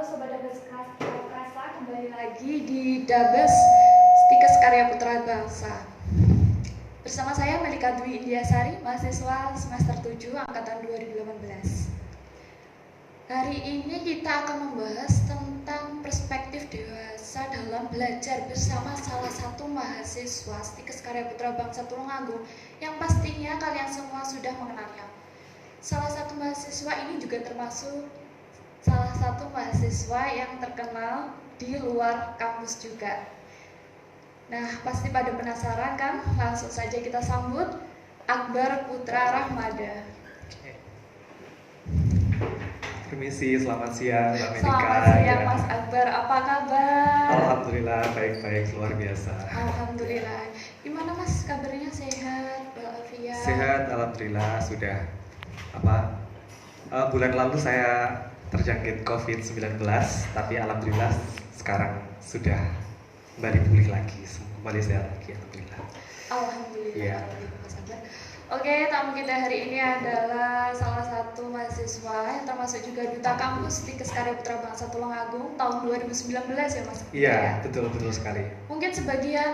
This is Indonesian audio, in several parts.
Sobat Dabes Kasa, kembali lagi di Dabes Stikes Karya Putra Bangsa. Bersama saya Melika Dwi Indiasari, mahasiswa semester 7 angkatan 2018. Hari ini kita akan membahas tentang perspektif dewasa dalam belajar bersama salah satu mahasiswa Stikes Karya Putra Bangsa Tulungagung yang pastinya kalian semua sudah mengenalnya. Salah satu mahasiswa ini juga termasuk salah satu mahasiswa yang terkenal di luar kampus juga. Nah, pasti pada penasaran kan? Langsung saja kita sambut Akbar Putra Rahmada. Permisi, selamat siang Mbak Melika. Selamat siang Mas Akbar, apa kabar? Alhamdulillah, baik-baik, luar biasa. Alhamdulillah. Gimana Mas kabarnya, sehat, walafiat? Sehat, alhamdulillah. Sudah bulan lalu saya terjangkit COVID-19, tapi alhamdulillah sekarang sudah kembali pulih lagi, kembali sehat lagi, alhamdulillah. Alhamdulillah. Ya. Mas Akbar. Oke, tamu kita hari ini adalah salah satu mahasiswa yang termasuk juga duta kampus Stikes Karya Putra Bangsa Tulungagung tahun 2019 ya Mas? Iya, betul sekali. Mungkin sebagian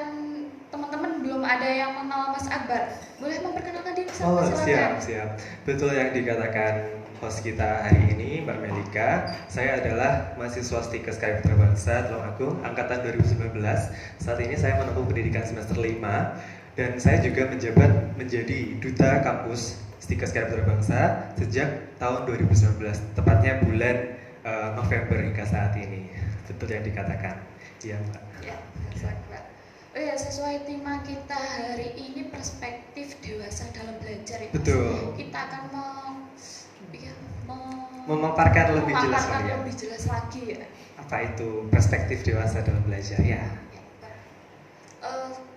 teman-teman belum ada yang mengenal Mas Akbar. Boleh memperkenalkan diri? Oh, silakan. siap. Betul yang dikatakan host kita hari ini, Mbak Melika. Saya adalah mahasiswa Stikes Karya Putra Bangsa Tulungagung angkatan 2019. Saat ini saya menempuh pendidikan semester 5 dan saya juga menjabat menjadi duta kampus Stikes Karya Putra Bangsa sejak tahun 2019, tepatnya bulan November hingga saat ini. Betul yang dikatakan. Iya, Mbak. Ya, Mas Akbar. Oh ya, sesuai tema kita hari ini, perspektif dewasa dalam belajar ya. Betul. Kita akan memaparkan lebih jelas memaparkan lagi ya. lebih jelas lagi ya. Apa itu perspektif dewasa dalam belajar ya?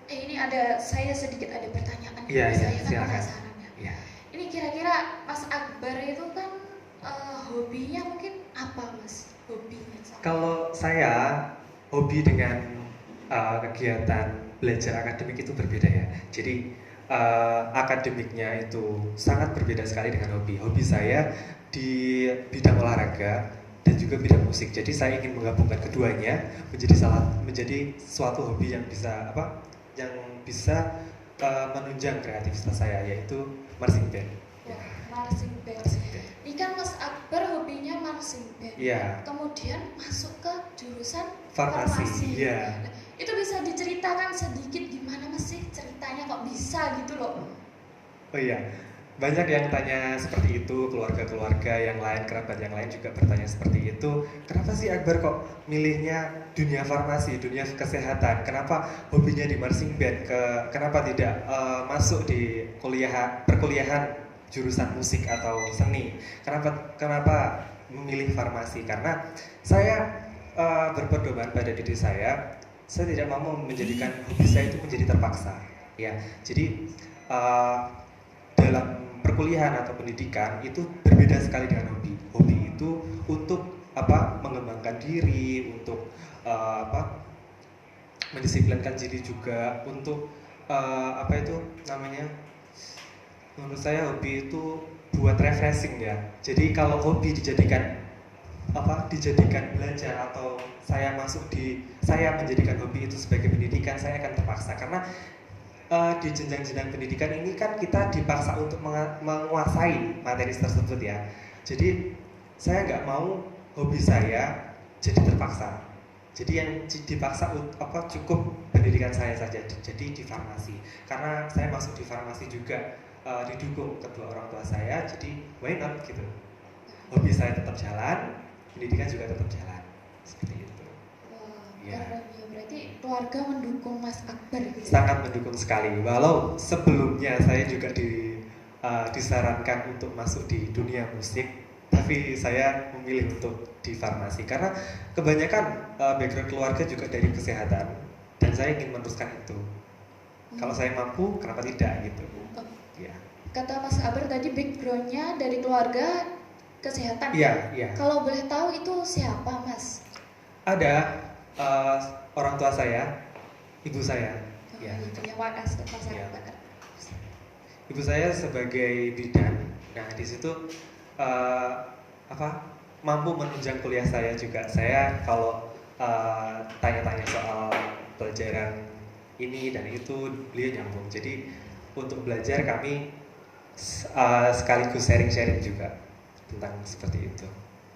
Ini saya sedikit ada pertanyaan. Iya, saya kan silakan. penasaran ya. Iya. Ini kira-kira Mas Akbar itu kan hobinya mungkin apa Mas? Hobinya. Kalau saya hobi dengan kegiatan belajar akademik itu berbeda ya. Jadi akademiknya itu sangat berbeda sekali dengan hobi. Hobi saya di bidang olahraga dan juga bidang musik. Jadi saya ingin menggabungkan keduanya menjadi suatu hobi yang bisa menunjang kreativitas saya, yaitu marching band. Wah, marching band. Ini kan Mas Akbar hobinya marching band. Iya. Kemudian masuk ke jurusan Farmasi. Iya. Nah, itu bisa diceritakan sedikit gimana Mas sih ceritanya kok bisa gitu loh? Oh iya. Banyak yang tanya seperti itu, keluarga-keluarga yang lain, kerabat yang lain juga bertanya seperti itu. Kenapa sih Akbar kok milihnya dunia farmasi, dunia kesehatan? Kenapa hobinya di marching band? Kenapa tidak masuk di perkuliahan jurusan musik atau seni? Kenapa memilih farmasi? Karena saya berpedoman pada diri saya tidak mau menjadikan hobi saya itu menjadi terpaksa. Ya, jadi dalam perkuliahan atau pendidikan itu berbeda sekali dengan hobi. Hobi itu untuk mengembangkan diri, untuk mendisiplinkan diri juga, untuk menurut saya hobi itu buat refreshing ya. Jadi kalau hobi dijadikan belajar atau saya menjadikan hobi itu sebagai pendidikan, saya akan terpaksa karena di jenjang-jenjang pendidikan ini kan kita dipaksa untuk menguasai materi tersebut ya. Jadi saya nggak mau hobi saya jadi terpaksa. Jadi yang dipaksa cukup pendidikan saya saja. Jadi di farmasi. Karena saya masuk di farmasi juga didukung kedua orang tua saya. Jadi why not gitu. Hobi saya tetap jalan, pendidikan juga tetap jalan. Seperti itu. Ya. Berarti keluarga mendukung Mas Akbar gitu. Sangat mendukung sekali. Walau sebelumnya saya juga disarankan untuk masuk di dunia musik, tapi saya memilih untuk di farmasi karena kebanyakan background keluarga juga dari kesehatan dan saya ingin meneruskan itu. Kalau saya mampu, kenapa tidak gitu? Ya. Kata Mas Akbar tadi backgroundnya dari keluarga kesehatan. Iya. Kalau boleh tahu itu siapa Mas? Ada orang tua saya, ibu saya. Ya. Ibunya Wakas Mas Akbar. Ibu saya sebagai bidan. Nah di situ mampu menunjang kuliah saya juga. Saya kalau tanya-tanya soal pelajaran ini dan itu, beliau nyambung. Jadi untuk belajar kami sekaligus sharing-sharing juga tentang seperti itu.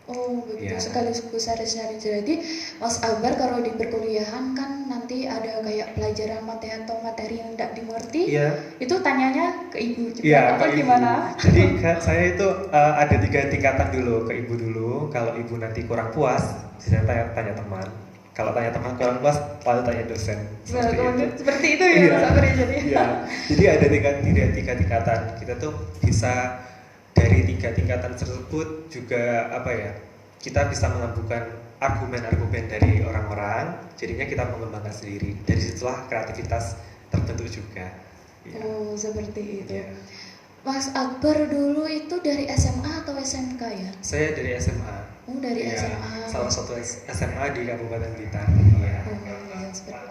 Oh begitu, Ya. sekaligus sharing-sharing. Jadi Mas Akbar kalau di perkuliahan kan nanti ada kayak pelajaran materi atau materi yang tidak dimengerti, Iya. itu tanyanya ke ibu juga Iya, atau ke ibu. gimana? Jadi saya itu ada 3 tingkatan dulu, ke ibu dulu. Kalau ibu nanti kurang puas, bisa tanya teman. Kalau tanya teman kurang puas, lalu tanya dosen. Nah, seperti itu ya Iya. Mas Akbar ya, jadi. Iya. Jadi ada tiga tingkatan. Kita tuh bisa dari 3 tingkatan tersebut juga apa ya? Kita bisa menggabungkan argumen-argumen dari orang-orang. Jadinya kita mengembangkan sendiri. Dari situlah kreativitas terbentuk juga. Iya. Oh seperti itu. Iya. Mas Akbar dulu itu dari SMA atau SMK ya? Saya dari SMA. Oh dari Iya, SMA. salah satu SMA di Kabupaten Blitar. Iya. Oh iya seperti.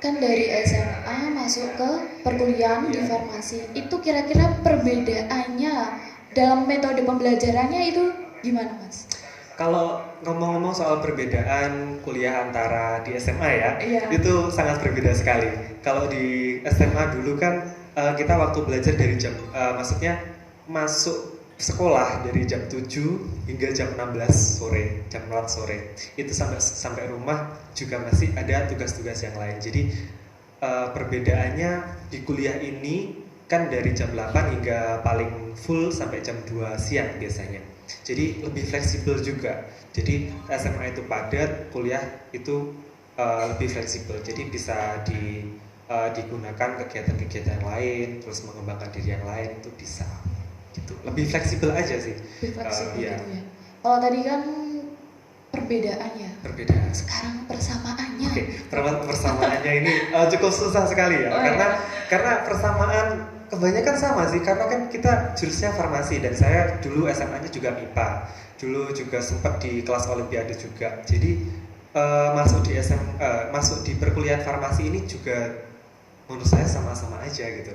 Kan dari SMA masuk ke perkuliahan di Iya. farmasi. Itu kira-kira perbedaannya dalam metode pembelajarannya itu gimana Mas? Kalau ngomong-ngomong soal perbedaan kuliah antara di SMA ya, Iya. itu sangat berbeda sekali. Kalau di SMA dulu kan kita waktu belajar dari jam, maksudnya masuk sekolah dari jam 7 hingga jam 16 sore, jam 4 sore. Itu sampai rumah juga masih ada tugas-tugas yang lain. Jadi perbedaannya di kuliah ini kan dari jam 8 hingga paling full sampai jam 2 siang biasanya. Jadi lebih fleksibel juga. Jadi SMA itu padat, kuliah itu lebih fleksibel. Jadi bisa digunakan kegiatan-kegiatan lain, terus mengembangkan diri yang lain itu bisa. Gitu. Lebih fleksibel aja sih. Lebih fleksibel Iya. gitu ya. Kalau tadi kan perbedaannya. Perbedaan. Sekarang persamaannya. Oke, persamaannya ini cukup susah sekali ya, Oh, karena persamaan kebanyakan sama sih, karena kan kita jurusannya farmasi dan saya dulu SMA-nya juga MIPA, dulu juga sempat di kelas olimpiade juga. Jadi masuk di perkuliahan farmasi ini juga menurut saya sama-sama aja gitu.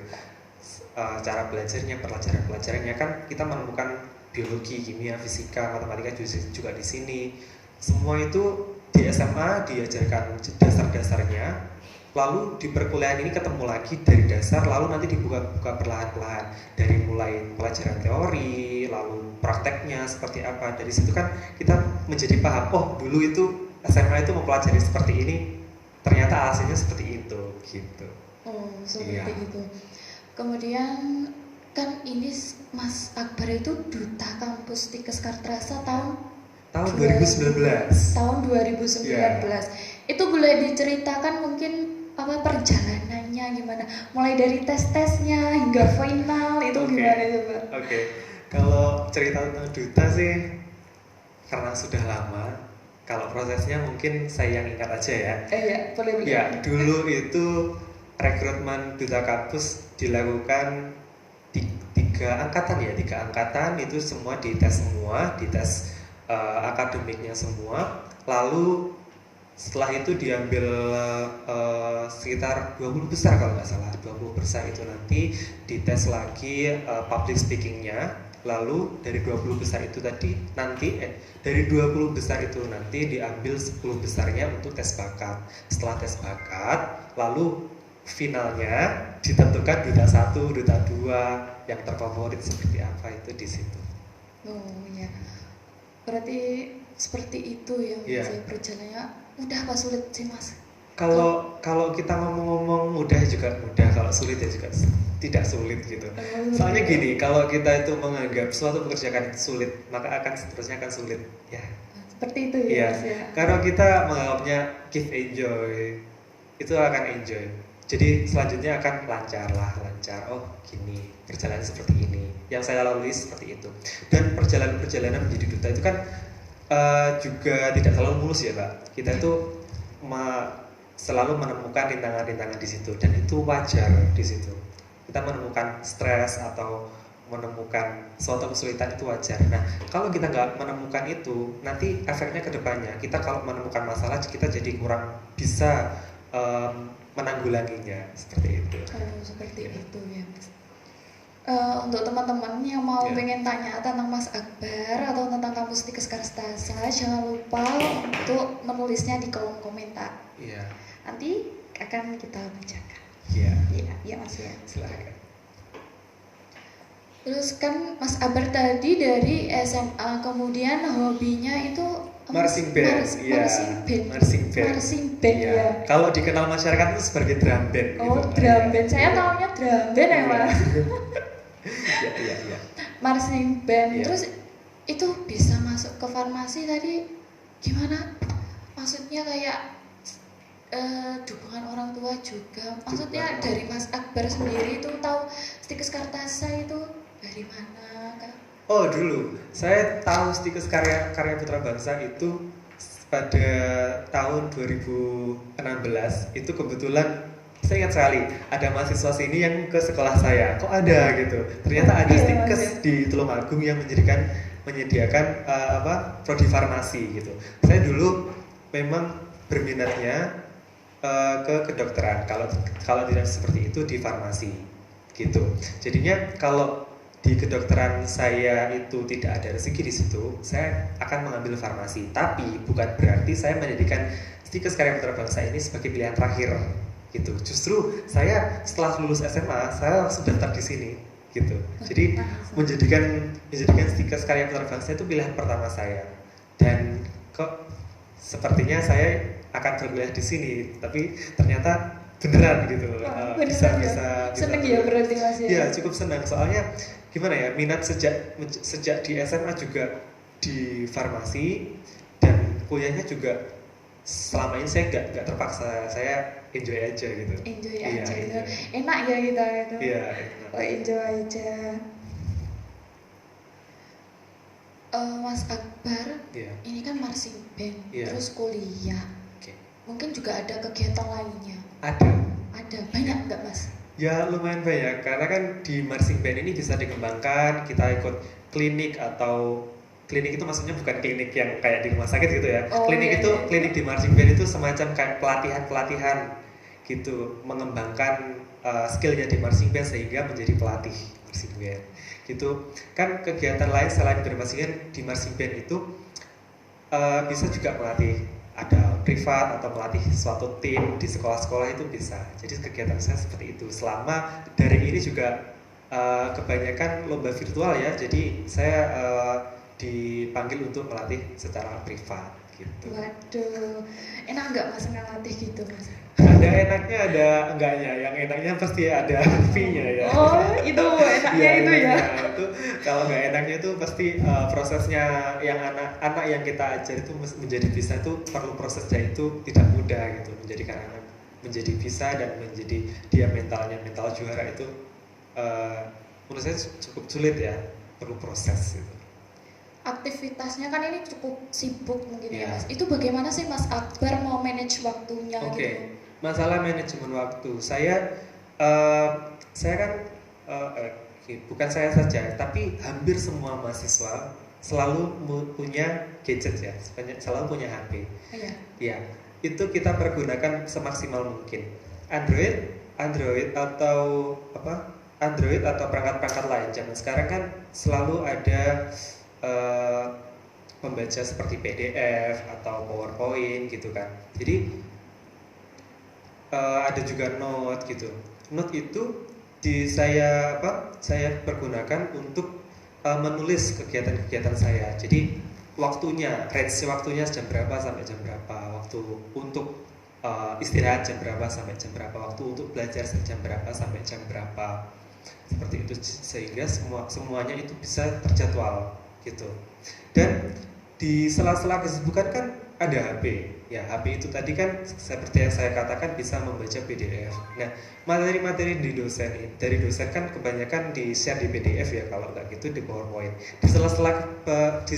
Cara belajarnya, pelajarannya kan kita menemukan biologi, kimia, fisika, matematika juga di sini. Semua itu di SMA diajarkan dasar-dasarnya, lalu di perkuliahan ini ketemu lagi dari dasar, lalu nanti dibuka perlahan-lahan dari mulai pelajaran teori, lalu prakteknya seperti apa. Dari situ kan kita menjadi paham, oh dulu itu SMA itu mempelajari seperti ini, ternyata hasilnya seperti itu, gitu. Oh seperti Iya. itu. Kemudian kan ini Mas Akbar itu duta kampus Tikes Kartrasa tahun 2019. Tahun 2019. Iya. Itu boleh diceritakan mungkin apa perjalanannya gimana? Mulai dari tes-tesnya hingga final itu Oke. gimana coba? Oke, kalau cerita tentang duta sih karena sudah lama. Kalau prosesnya mungkin saya yang ingat aja ya. Ya, boleh. Ya, dulu itu rekrutmen duta kampus dilakukan tiga angkatan itu semua dites akademiknya semua. Lalu setelah itu diambil sekitar 20 besar kalau nggak salah, 20 besar itu nanti dites lagi public speakingnya. Lalu dari 20 besar itu dari 20 besar itu nanti diambil 10 besarnya untuk tes bakat. Setelah tes bakat, lalu finalnya ditentukan duta 1, duta 2 yang terfavorit seperti apa itu di situ. Oh ya. Berarti seperti itu ya Mas, Iya. perjalanannya mudah apa sulit sih Mas? Kalau kita ngomong-ngomong mudah juga mudah, kalau sulit ya juga tidak sulit gitu. Soalnya gini, kalau kita itu menganggap suatu pekerjaan sulit, maka seterusnya akan sulit ya. Seperti itu ya Iya. Mas ya. Kalau kita menganggapnya give enjoy, itu akan enjoy. Jadi selanjutnya akan lancar. Oh gini, perjalanan seperti ini. Yang saya lalui seperti itu. Dan perjalanan menjadi duta itu kan juga tidak terlalu mulus ya Pak. Kita itu selalu menemukan rintangan-rintangan di situ, dan itu wajar di situ. Kita menemukan stres atau menemukan suatu kesulitan itu wajar. Nah, kalau kita nggak menemukan itu, nanti efeknya ke depannya kita kalau menemukan masalah kita jadi kurang bisa menanggulanginya seperti itu. Oh seperti itu ya Mas. Untuk teman-teman yang mau Ya. pengen tanya tentang Mas Akbar atau tentang kampus Stikes Karstasa, jangan lupa untuk menulisnya di kolom komentar. Iya. Nanti akan kita bacakan. Iya. Iya Mas ya. Silakan. Terus kan Mas Akbar tadi dari SMA, kemudian hobinya itu Marching band. Iya. Marching band Iya. ya. Kalau dikenal masyarakat itu sebagai drum band. Oh, gitu. drum Iya. band. Saya taunya drum band ya, Iya. Mas. Iya. Marching band. Iya. Terus itu bisa masuk ke farmasi tadi gimana? Maksudnya kayak dukungan orang tua juga. Maksudnya Dukungan. dari Mas Akbar sendiri itu tahu Stikes Kartasa itu dari mana, Kak? Oh dulu, saya tahu Stikes Karya Putra Bangsa itu pada tahun 2016. Itu kebetulan saya ingat sekali ada mahasiswa sini yang ke sekolah saya. Kok ada gitu? Ternyata ada Iya, Stikes Mas. di Tulungagung yang menyediakan prodi farmasi gitu. Saya dulu memang berminatnya ke kedokteran. Kalau tidak seperti itu di farmasi gitu. Jadinya kalau di kedokteran saya itu tidak ada rezeki di situ, saya akan mengambil farmasi. Tapi bukan berarti saya menjadikan Stikes Karya Putra Bangsa ini sebagai pilihan terakhir, gitu. Justru saya setelah lulus SMA, saya langsung daftar di sini, gitu. Jadi menjadikan Stikes Karya Putra Bangsa itu pilihan pertama saya. Dan kok sepertinya saya akan berkuliah di sini, tapi ternyata beneran gitu. Bisa seneng ya berarti Mas ya. Iya, cukup senang soalnya gimana ya, minat sejak di SMA juga di farmasi, dan kuliahnya juga selama ini saya nggak terpaksa, saya enjoy aja gitu. Enjoy Iya, aja gitu. enjoy. Enak ya kita itu. Iya, enak. Oh, enjoy aja. Mas Akbar, Iya. ini kan marching band, Iya. terus kuliah. Oke. Mungkin juga ada kegiatan lainnya. Ada Banyak nggak Mas? ya, lumayan banyak karena kan di marching band ini bisa dikembangkan. Kita ikut klinik, atau klinik itu maksudnya bukan klinik yang kayak di rumah sakit gitu ya. Oh, Klinik iya, itu iya. klinik di marching band itu semacam kayak pelatihan gitu, mengembangkan skillnya di marching band sehingga menjadi pelatih marching band gitu. Kan kegiatan lain selain bermarching band, di marching band itu bisa juga melatih, ada privat atau melatih suatu tim di sekolah-sekolah, itu bisa. Jadi kegiatan saya seperti itu. Selama dari ini juga kebanyakan lomba virtual ya. Jadi saya dipanggil untuk melatih secara privat gitu. Waduh, enak nggak Mas ngelatih gitu Mas? Ada enaknya, ada enggaknya. Yang enaknya pasti ada fee-nya ya. Oh, itu enaknya Iya, itu ya. enaknya itu, kalau nggak enaknya itu pasti prosesnya, yang anak-anak yang kita ajar itu menjadi bisa itu perlu prosesnya, itu tidak mudah gitu. Menjadikan anak menjadi bisa dan menjadi dia mental juara itu menurut saya cukup sulit ya, perlu proses gitu. Aktivitasnya kan ini cukup sibuk mungkin ya Iya. Mas. Itu bagaimana sih Mas Akbar mau manage waktunya Oke, gitu? masalah manajemen waktu. Saya kan bukan saya saja, tapi hampir semua mahasiswa selalu punya gadget ya, selalu punya HP. Iya. Ya, itu kita pergunakan semaksimal mungkin. Android atau perangkat-perangkat lain zaman sekarang kan selalu ada membaca seperti PDF atau PowerPoint gitu kan. Jadi ada juga Note gitu. Note itu saya pergunakan untuk menulis kegiatan-kegiatan saya. Jadi range waktunya jam berapa sampai jam berapa, waktu untuk istirahat jam berapa sampai jam berapa, waktu untuk belajar jam berapa sampai jam berapa, seperti itu, sehingga semuanya itu bisa terjadwal gitu. Dan di sela-sela kesibukan kan ada HP. Ya, HP itu tadi kan seperti yang saya katakan bisa membaca PDF. Nah, materi-materi dari dosen kan kebanyakan di-share di PDF ya, kalau nggak gitu di PowerPoint. Di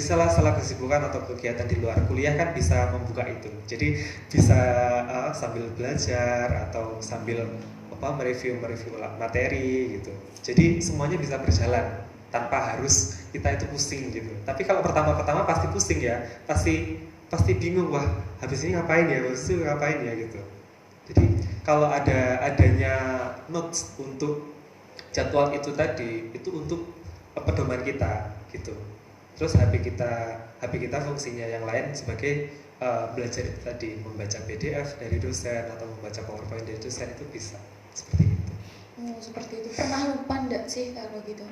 sela-sela kesibukan atau kegiatan di luar kuliah kan bisa membuka itu. Jadi bisa sambil belajar atau sambil mereview materi gitu. Jadi semuanya bisa berjalan tanpa harus kita itu pusing gitu. Tapi kalau pertama-pertama pasti pusing ya, pasti bingung, wah habis ini ngapain ya, gitu. Jadi kalau adanya notes untuk jadwal itu tadi itu untuk pedoman kita gitu. Terus HP kita fungsinya yang lain sebagai belajar itu tadi, membaca PDF dari dosen atau membaca PowerPoint dari dosen itu bisa seperti itu. Seperti itu. Pernah lupa enggak sih kalau gitu?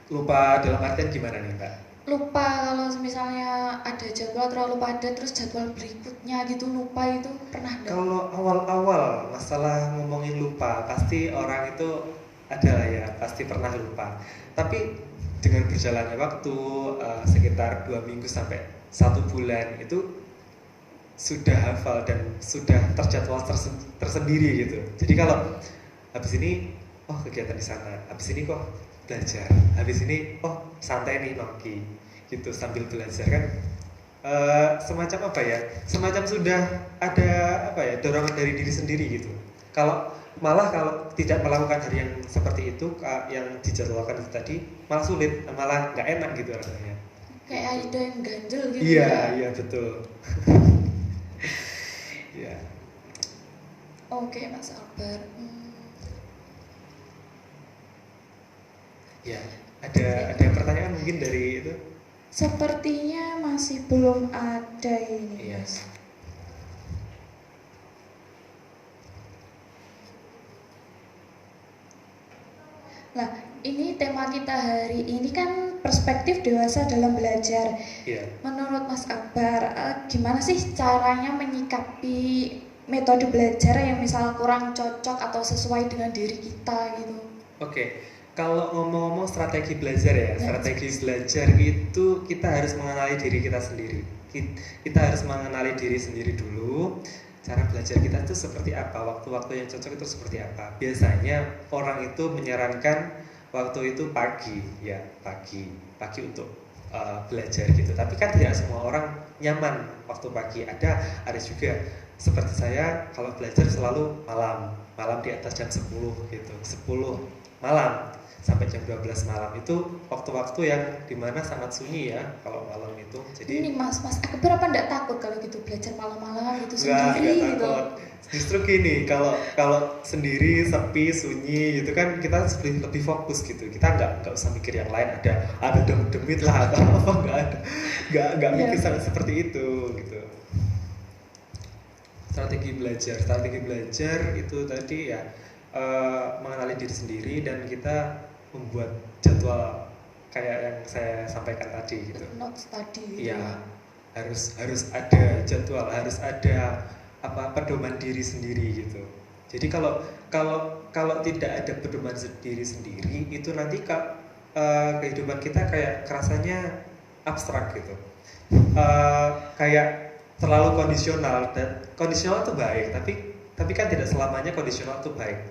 Lupa dalam artian gimana nih Mbak? Lupa kalau misalnya ada jadwal terlalu padat terus jadwal berikutnya gitu lupa itu pernah enggak? Kalau awal-awal masalah ngomongin lupa pasti orang itu adalah ya pasti pernah lupa. Tapi dengan berjalannya waktu sekitar 2 minggu sampai 1 bulan itu sudah hafal dan sudah terjadwal tersendiri gitu. Jadi kalau habis ini kegiatan di sana, habis ini kok belajar, habis ini santai nih nongki gitu sambil belajar kan. Semacam apa ya, semacam sudah ada apa ya, dorongan dari diri sendiri gitu. Kalau tidak melakukan hal yang seperti itu yang dijadwalkan itu tadi malah sulit, malah nggak enak gitu rasanya. Kayak ada yang ganjel gitu. Iya betul. Ya. Oke Mas Akbar. Ya, ada pertanyaan mungkin dari itu? Sepertinya masih belum ada ini. Yes. Nah, ini tema kita hari ini kan perspektif dewasa dalam belajar. Yeah. Menurut Mas Akbar, gimana sih caranya menyikapi metode belajar yang misal kurang cocok atau sesuai dengan diri kita gitu? Oke. Kalau ngomong-ngomong strategi belajar ya, strategi belajar itu kita harus mengenali diri kita sendiri. Kita harus mengenali diri sendiri dulu. Cara belajar kita itu seperti apa, waktu-waktu yang cocok itu seperti apa. Biasanya orang itu menyarankan waktu itu pagi untuk belajar gitu. Tapi kan tidak semua orang nyaman waktu pagi. Ada juga seperti saya kalau belajar selalu malam di atas jam 10 gitu, 10 malam sampai jam 12 malam itu waktu-waktu yang dimana sangat sunyi ya kalau malam itu. Jadi ini Mas Akbar apa enggak takut kalau gitu belajar malam-malam gitu sendiri gitu? Justru gini, kalau sendiri sepi sunyi gitu kan kita lebih fokus gitu. Kita nggak usah mikir yang lain, ada demit lah atau apa, nggak mikir sangat seperti itu gitu. Strategi belajar itu tadi ya mengenali diri sendiri dan kita membuat jadwal kayak yang saya sampaikan tadi gitu. Notes tadi gitu. Iya, harus ada jadwal, harus ada pedoman diri sendiri gitu. Jadi kalau tidak ada pedoman diri sendiri itu nanti kehidupan kita kayak kerasanya abstrak gitu. Kayak terlalu kondisional, dan kondisional itu baik, tapi kan tidak selamanya kondisional itu baik.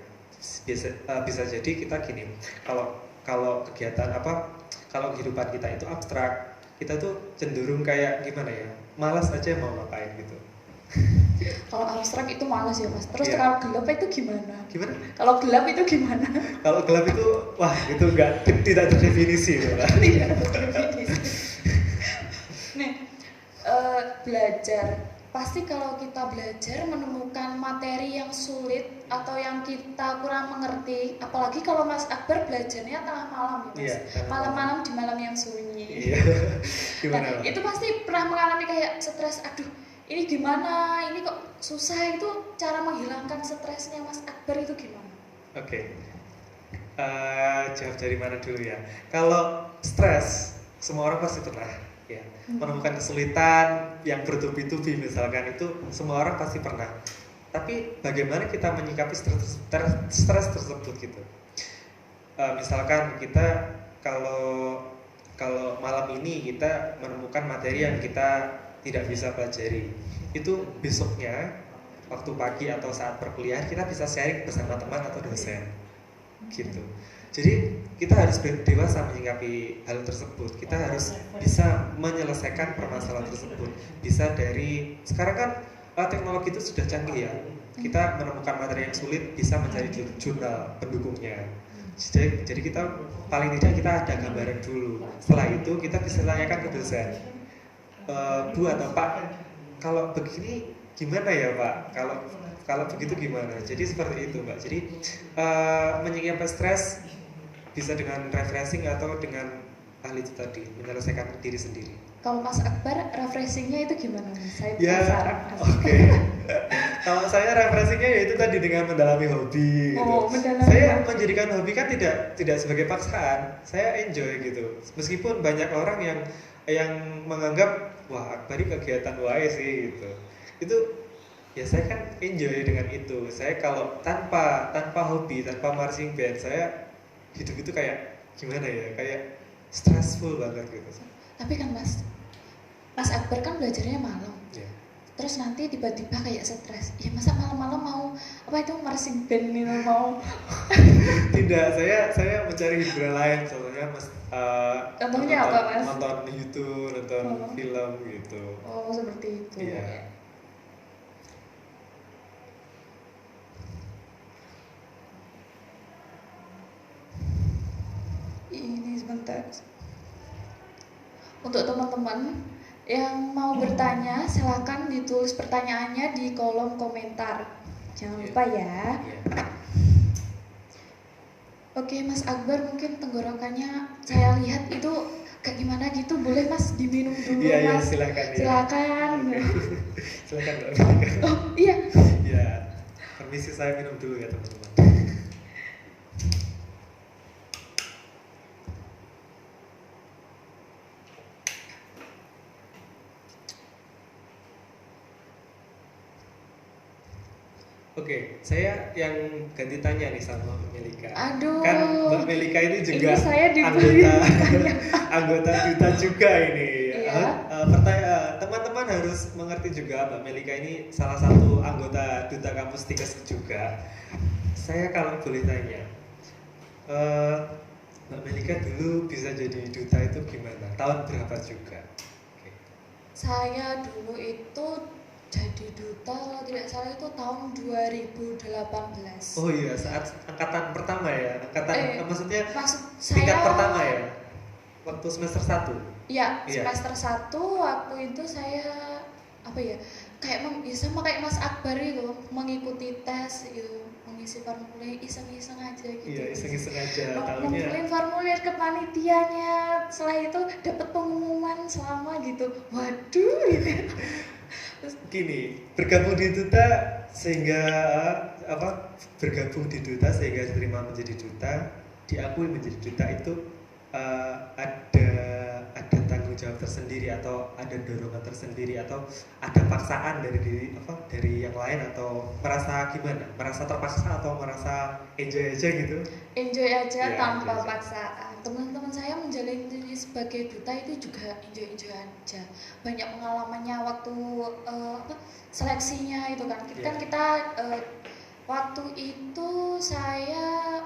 Bisa jadi kita gini, kalau kegiatan kalau kehidupan kita itu abstrak, kita tuh cenderung kayak gimana ya, malas aja mau ngapain gitu. Kalau abstrak itu malas ya Mas. Terus kalau gelap itu gimana? Gimana? Kalau gelap itu gimana? Kalau gelap itu itu tidak terdefinisi ya, tidak terdefinisi. Nih, belajar. Pasti kalau kita belajar menemukan materi yang sulit atau yang kita kurang mengerti, apalagi kalau Mas Akbar belajarnya tengah malam ya Mas, malam-malam di malam yang sunyi. Iya. Gimana? Nah, itu pasti pernah mengalami kayak stres, aduh ini gimana, ini kok susah, itu cara menghilangkan stresnya Mas Akbar itu gimana? Oke. Jawab dari mana dulu ya? Kalau stres, semua orang pasti pernah ya. Menemukan kesulitan yang bertubi-tubi misalkan, itu semua orang pasti pernah. Tapi bagaimana kita menyikapi stres tersebut gitu? Misalkan kita kalau malam ini kita menemukan materi yang kita tidak bisa pelajari, itu besoknya waktu pagi atau saat perkuliahan kita bisa sharing bersama teman atau dosen gitu. Jadi kita harus dewasa menyikapi hal tersebut. Kita harus bisa menyelesaikan permasalahan tersebut. Bisa dari sekarang kan teknologi itu sudah canggih ya. Kita menemukan materi yang sulit bisa mencari jurnal pendukungnya. Jadi kita paling tidak kita ada gambaran dulu. Setelah itu kita bisa tanyakan ke dosen. Bu atau Pak, kalau begini gimana ya Pak? Kalau begitu gimana? Jadi seperti itu Mbak. Jadi menyikapi stres bisa dengan refreshing atau dengan hal itu tadi, menyelesaikan diri sendiri. Kalau Mas Akbar refreshingnya itu gimana Mas? Saya Ya, penasaran Mas. oke. Kalau saya refreshingnya yaitu tadi dengan mendalami hobi gitu. Oh, mendalami Saya hobi. menjadikan hobi kan tidak sebagai paksaan. Saya enjoy gitu. Meskipun banyak orang yang menganggap wah Akbar ini kegiatan wae sih gitu. Itu ya saya kan enjoy dengan itu. Saya kalau tanpa hobi, tanpa marching band, saya hidup itu kayak gimana ya? Kayak stressful banget gitu. Tapi kan Mas Akbar kan belajarnya malam. Ya. Terus nanti tiba-tiba kayak stres. Ya masa malam-malam mau apa itu marching band nih mau? Tidak, saya mencari hiburan lain, contohnya Contohnya apa, Mas? nonton YouTube, nonton Oh. film gitu. Oh, seperti itu. Iya. Ini sebentar. Untuk teman-teman yang mau bertanya, silakan ditulis pertanyaannya di kolom komentar. Jangan lupa ya. Iya. Oke, Mas Akbar, mungkin tenggorokannya saya lihat itu kayak gimana gitu. Boleh Mas diminum dulu, Iya, Mas? silakan ya. Silakan. Silakan Mbak Melika. Oh, iya. Ya, permisi saya minum dulu ya teman-teman. Oke, saya yang ganti tanya nih sama Mbak Melika. Aduh. Kan Mbak Melika ini juga Ini saya diberi anggota duta juga ini. Iya. Teman-teman harus mengerti juga Mbak Melika ini salah satu anggota duta kampus Tikes juga. Saya kalau boleh tanya, Mbak Melika dulu bisa jadi duta itu gimana? Tahun berapa juga? Oke. Saya dulu itu jadi duta kalau tidak salah itu tahun 2018. Oh iya, saat angkatan pertama ya, maksudnya Maksud tingkat saya pertama ya, waktu semester 1. ya Iya. semester 1 waktu itu saya apa ya kayak sama kayak Mas Akbar itu mengikuti tes gitu, mengisi formulir iseng-iseng aja gitu. Iya, iseng-iseng aja tahunya. Ngumpulin formulir ke panitianya, setelah itu dapat pengumuman selama gitu. Waduh gitu. Terus Gini, bergabung di duta sehingga bergabung di duta sehingga diterima menjadi duta, diakui menjadi duta itu ada tanggung jawab tersendiri atau ada dorongan tersendiri atau ada paksaan dari yang lain atau merasa gimana? Merasa terpaksa atau merasa enjoy aja gitu? enjoy aja Ya, tanpa enjoy aja. paksaan. Teman-teman saya menjalani diri sebagai duta itu juga enjoy aja. Banyak pengalamannya waktu seleksinya itu kan. Kan Ya. kita waktu itu saya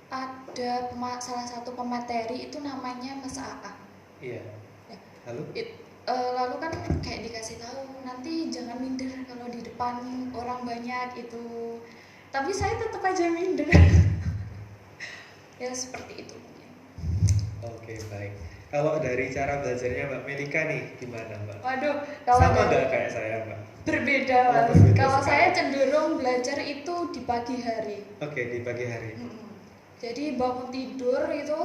ada salah satu pemateri itu namanya Mas AA. Iya. Ya. Lalu? Lalu kan kayak dikasih tahu nanti jangan minder kalau di depan orang banyak itu. Tapi saya tetap aja minder. Ya seperti itu mungkin. Oke, baik. Kalau dari cara belajarnya Mbak Melika nih gimana Mbak? Waduh, kalau Sama nggak kayak saya Mbak? berbeda Oh, Mas. berbeda Kalau sekali. saya cenderung belajar itu di pagi hari. Oke, di pagi hari. Jadi bangun tidur itu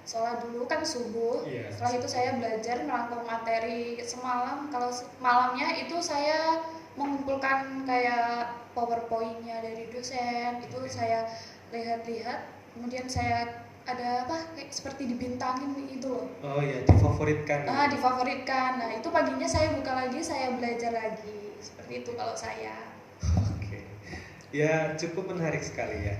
sholat dulu kan subuh. Iya. Setelah itu saya belajar merangkum materi semalam. Kalau malamnya itu saya mengumpulkan kayak PowerPoint-nya dari dosen. Itu saya lihat-lihat. Kemudian saya ada kayak seperti dibintangin itu loh. Oh iya, difavoritkan. Difavoritkan. Nah itu paginya saya buka lagi, saya belajar lagi. Seperti itu kalau saya. Oke. Ya cukup menarik sekali ya.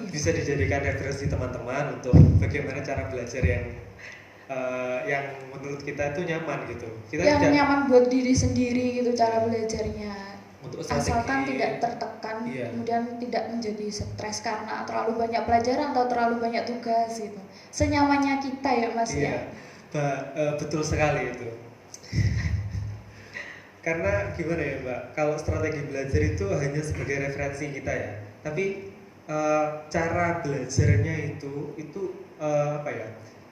Bisa dijadikan referensi teman-teman untuk bagaimana cara belajar yang menurut kita itu nyaman gitu. Kita Yang tidak nyaman buat diri sendiri gitu cara belajarnya. untuk Asalkan strategi. tidak tertekan, Iya. kemudian tidak menjadi stres karena terlalu banyak pelajaran atau terlalu banyak tugas gitu. Senyamannya kita ya Mas ya. Betul sekali itu. Karena gimana ya Mbak, kalau strategi belajar itu hanya sebagai referensi kita ya. Tapi cara belajarnya itu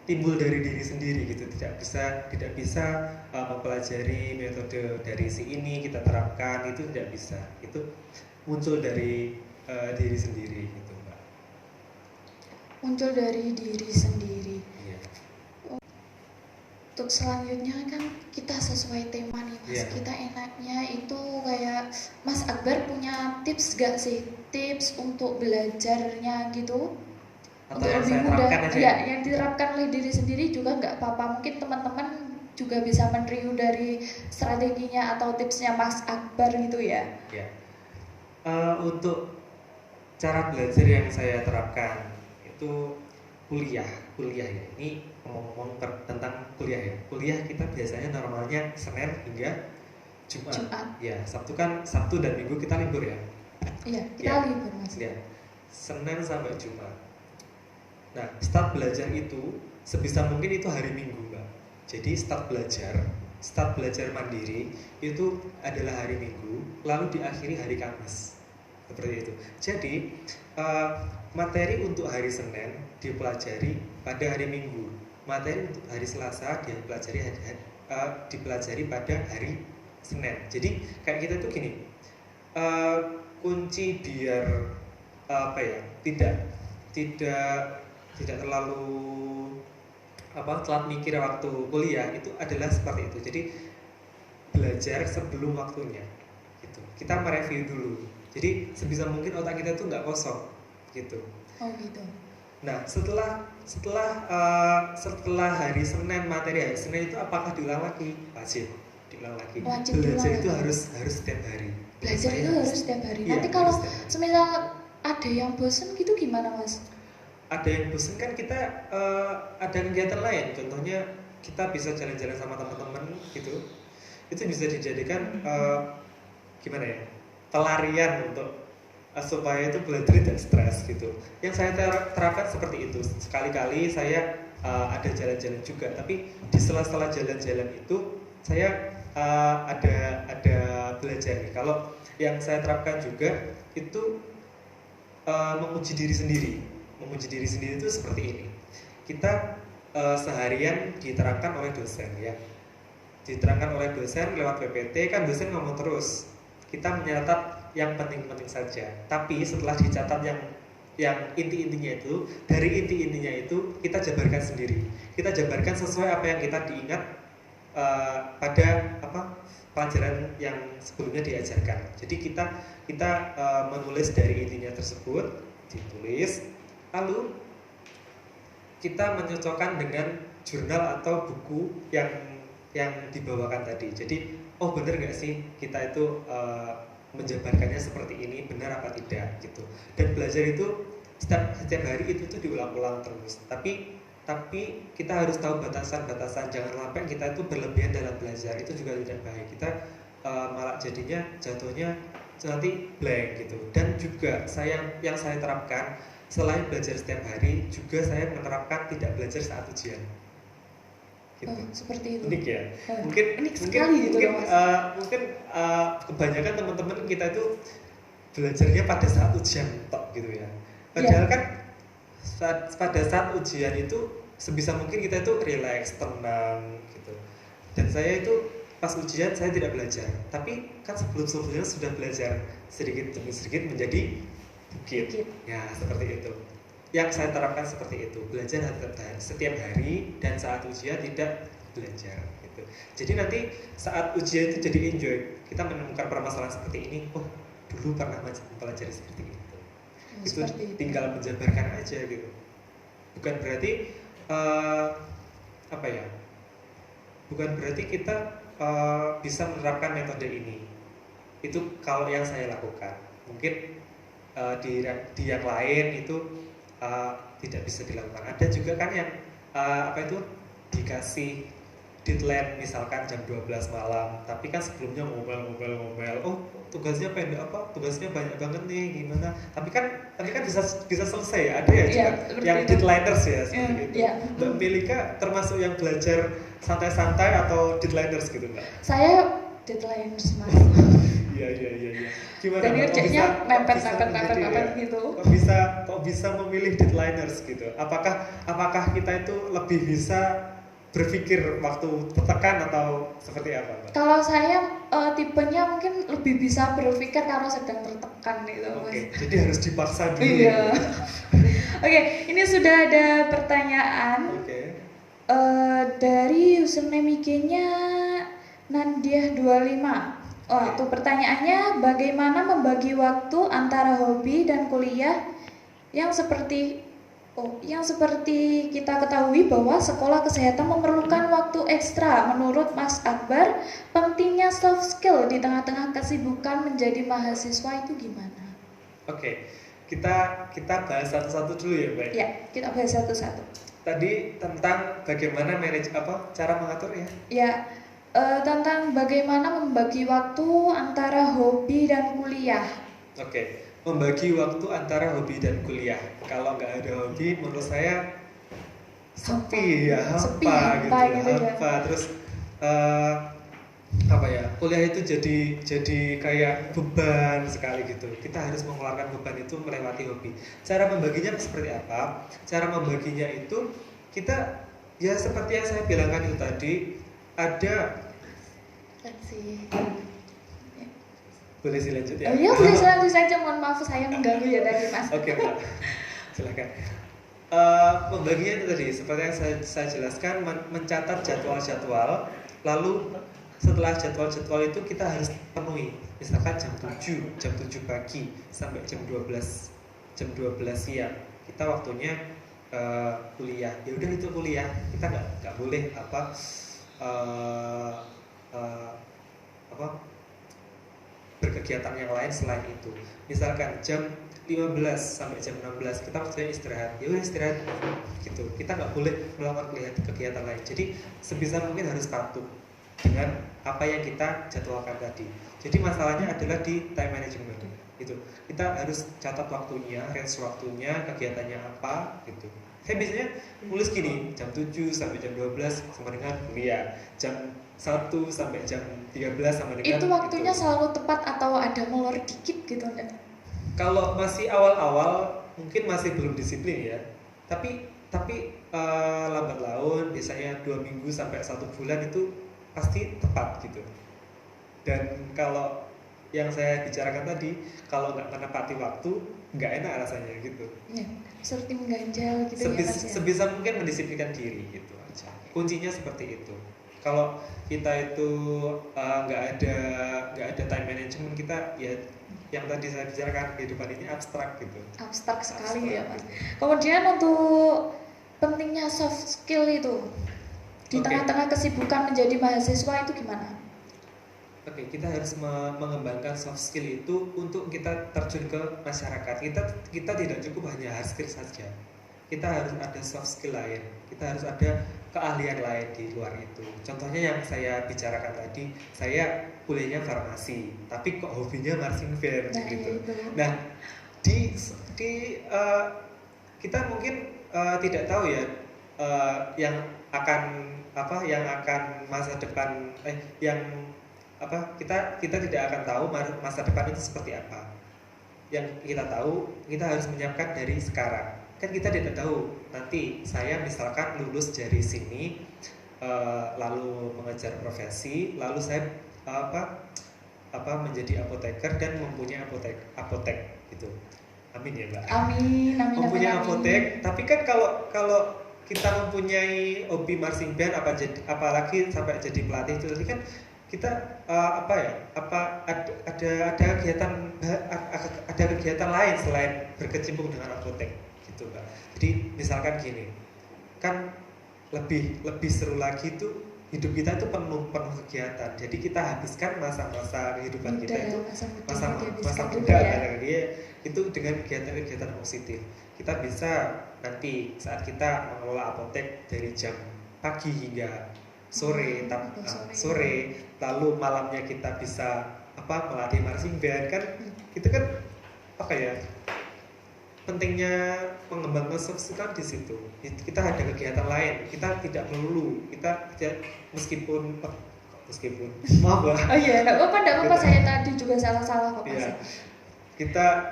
timbul dari diri sendiri gitu. Tidak bisa mempelajari metode dari si ini kita terapkan, itu tidak bisa. Itu muncul dari diri sendiri gitu Mbak. muncul dari diri sendiri. Iya. Untuk selanjutnya kan kita sesuai tema nih Mas. Iya. Kita enaknya itu kayak Mas Akbar punya tips gak sih? Tips untuk belajarnya gitu? Atau Untuk yang lebih saya mudah. terapkan aja Ya, yang diterapkan oleh diri sendiri juga nggak apa-apa. Mungkin teman-teman juga bisa meniru dari strateginya atau tipsnya Mas Akbar gitu ya. Ya. Untuk cara belajar yang saya terapkan itu kuliah ya. Ini ngomong-ngomong tentang kuliah ya. Kuliah kita biasanya normalnya Senin hingga Jumat. Ya, Sabtu dan Minggu kita libur ya. Iya, kita Ya. libur Mas. Ya. Senin sampai Jumat. Nah, start belajar itu sebisa mungkin itu hari Minggu, Mbak. Jadi start belajar mandiri itu adalah hari Minggu, lalu diakhiri hari Kamis. Seperti itu. Jadi materi untuk hari Senin dipelajari pada hari Minggu, materi untuk hari Selasa dipelajari pada hari Senin. Jadi kayak kita tuh gini, kunci biar tidak terlalu telat mikir waktu kuliah itu adalah seperti itu. Jadi belajar sebelum waktunya gitu. Kita mereview dulu. Jadi sebisa mungkin otak kita tuh nggak kosong gitu. Oh gitu. Nah setelah hari Senin, materi hari Senin itu apakah diulang lagi? Wajib diulang lagi. Wajib Belajar diulang itu lagi. harus setiap hari. Belajar itu harus setiap hari. Iya, Nanti kalau harus setiap hari. semisal ada yang bosen gitu gimana Mas? Ada yang bosen kan kita ada kegiatan lain. Contohnya kita bisa jalan-jalan sama teman-teman gitu. Itu bisa dijadikan gimana ya, pelarian untuk supaya itu belajar tidak stres gitu. Yang saya terapkan seperti itu. Sekali-kali saya ada jalan-jalan juga, tapi di sela-sela jalan-jalan itu saya ada belajar nih. Kalau yang saya terapkan juga itu menguji diri sendiri. Menguji diri sendiri itu seperti ini. Kita seharian diterangkan oleh dosen ya. Diterangkan oleh dosen lewat PPT, kan dosen ngomong terus. Kita mencatat yang penting-penting saja. Tapi setelah dicatat yang inti-intinya itu, dari inti-intinya itu kita jabarkan sendiri. Kita jabarkan sesuai apa yang kita diingat pada pelajaran yang sebelumnya diajarkan. Jadi kita menulis dari intinya tersebut, ditulis. Lalu kita mencocokkan dengan jurnal atau buku yang dibawakan tadi. Jadi, oh benar nggak sih kita itu menjabarkannya seperti ini, benar apa tidak gitu. Dan belajar itu setiap hari itu tuh diulang-ulang terus. Tapi kita harus tahu batasan-batasan. Jangan sampai kita itu berlebihan dalam belajar. Itu juga tidak baik. Kita malah jatuhnya nanti blank gitu. Dan juga yang saya terapkan, selain belajar setiap hari, juga saya menerapkan tidak belajar saat ujian. Gitu. Oh, seperti itu. Unik ya. Unik sekali gitu Mas. Mungkin kebanyakan teman-teman kita itu belajarnya pada saat ujian tok gitu ya. Padahal kan pada saat ujian itu sebisa mungkin kita itu relax, tenang gitu. Dan saya itu pas ujian saya tidak belajar, tapi kan sebelumnya sudah belajar sedikit demi sedikit menjadi bukit. Ya, seperti itu. Yang saya terapkan seperti itu, belajar setiap hari dan saat ujian tidak belajar gitu. Jadi nanti saat ujian itu jadi enjoy. Kita menemukan permasalahan seperti ini, oh dulu pernah mempelajari seperti itu. Itu tinggal menjabarkan aja gitu. Bukan berarti bukan berarti kita bisa menerapkan metode ini. Itu kalau yang saya lakukan. Mungkin di yang lain itu tidak bisa dilakukan. Ada juga kan yang dikasih deadline misalkan jam 12 malam, tapi kan sebelumnya ngomel, oh tugasnya pendek tugasnya banyak banget nih gimana, tapi kan bisa selesai ya. Ada ya juga yang deadliners ya seperti itu. Mbak Melika termasuk yang belajar santai-santai atau deadliners gitu Mbak? Saya deadliners Mas. Iya. Gimana? Dan kerjanya mepet gitu. Kok bisa memilih deadliners gitu? Apakah kita itu lebih bisa berpikir waktu tertekan atau seperti apa, Mbak? Kalau saya tipenya mungkin lebih bisa berpikir kalau sedang tertekan gitu, Mas. Oke, jadi harus dipaksa dulu. Iya. Oke, ini sudah ada pertanyaan. Oke. Dari username IG-nya Nandiah25. Oke. Tuh pertanyaannya, bagaimana membagi waktu antara hobi dan kuliah yang seperti kita ketahui bahwa sekolah kesehatan memerlukan waktu ekstra. Menurut Mas Akbar, pentingnya soft skill di tengah-tengah kesibukan menjadi mahasiswa itu gimana? Oke, kita bahas satu-satu dulu ya, Mbak. Ya, kita bahas satu-satu. Tadi tentang bagaimana cara mengatur ya? Ya, tentang bagaimana membagi waktu antara hobi dan kuliah. Oke, membagi waktu antara hobi dan kuliah. Kalau nggak ada hobi, menurut saya sepi ya, hampa gitu, hampa. Terus apa ya? Kuliah itu jadi kayak beban sekali gitu. Kita harus mengeluarkan beban itu melewati hobi. Cara membaginya seperti apa? Cara membaginya itu kita ya seperti yang saya bilangkan itu tadi, ada boleh dilanjut ya? Iya, boleh lanjut saja. Mohon maaf saya mengganggu ya tadi, Mas. Oke, Mbak. Silakan. Pembagian itu tadi seperti yang saya jelaskan, mencatat jadwal-jadwal, lalu setelah jadwal-jadwal itu kita harus penuhi. Misalkan jam 7 pagi sampai jam 12 siang kita waktunya kuliah. Ya udah itu kuliah, kita nggak boleh berkegiatan yang lain selain itu. Misalkan jam 15 sampai jam 16 kita waktunya istirahat, ya udah istirahat gitu. Kita nggak boleh melakukan kegiatan lain. Jadi sebisa mungkin harus patuh dengan apa yang kita jadwalkan tadi. Jadi masalahnya adalah di time management gitu. Kita harus catat waktunya, range waktunya, kegiatannya apa gitu. Saya biasanya nulis gini, jam 7 sampai jam 12 sama dengan kuliah, jam 1 sampai jam 13 sama dengan itu waktunya gitu. Selalu tepat atau ada molor dikit gitu enggak? Kalau masih awal-awal mungkin masih belum disiplin ya. Tapi lambat laun biasanya 2 minggu sampai 1 bulan itu pasti tepat gitu. Dan kalau yang saya bicarakan tadi, kalau nggak menepati waktu, nggak enak rasanya gitu. Ya, seperti mengganjal gitu ya. Sebisa mungkin mendisiplinkan diri gitu aja. Kuncinya seperti itu. Kalau kita itu nggak ada time management, kita ya yang tadi saya bicarakan, kehidupan ini abstrak gitu. Abstrak sekali ya, Mas. Kemudian untuk pentingnya soft skill itu di tengah-tengah kesibukan menjadi mahasiswa itu gimana? Oke, kita harus mengembangkan soft skill itu untuk kita terjun ke masyarakat. Kita tidak cukup hanya hard skill saja. Kita harus ada soft skill lain. Kita harus ada keahlian lain di luar itu. Contohnya yang saya bicarakan tadi, saya kuliahnya farmasi, tapi kok hobinya marching band gitu. Nah, kita mungkin tidak tahu ya yang akan masa depan kita tidak akan tahu masa depan itu seperti apa. Yang kita tahu, kita harus menyiapkan dari sekarang. Kan kita tidak tahu nanti saya misalkan lulus dari sini lalu mengejar profesi, lalu saya menjadi apoteker dan mempunyai apotek gitu. Amin ya, Mbak. Amin. Mempunyai apotek, tapi kan kalau kita mempunyai hobi marching band apalagi sampai jadi pelatih itu tadi kan kita ada kegiatan lain selain berkecimpung dengan apotek gitu, Mbak. Jadi misalkan gini, kan lebih seru lagi tuh hidup kita itu penuh kegiatan. Jadi kita habiskan masa-masa kehidupan kita itu masa muda ya. Itu dengan kegiatan-kegiatan positif. Kita bisa nanti saat kita mengelola apotek dari jam pagi hingga sore, lalu malamnya kita bisa melatih marching band kan. Itu kan pentingnya mengembangkan soft skill kan di situ. Kita ada kegiatan lain, kita tidak melulu meskipun maaf Mbak. Oh iya, enggak apa-apa saya tadi juga salah kok Mas. Iya.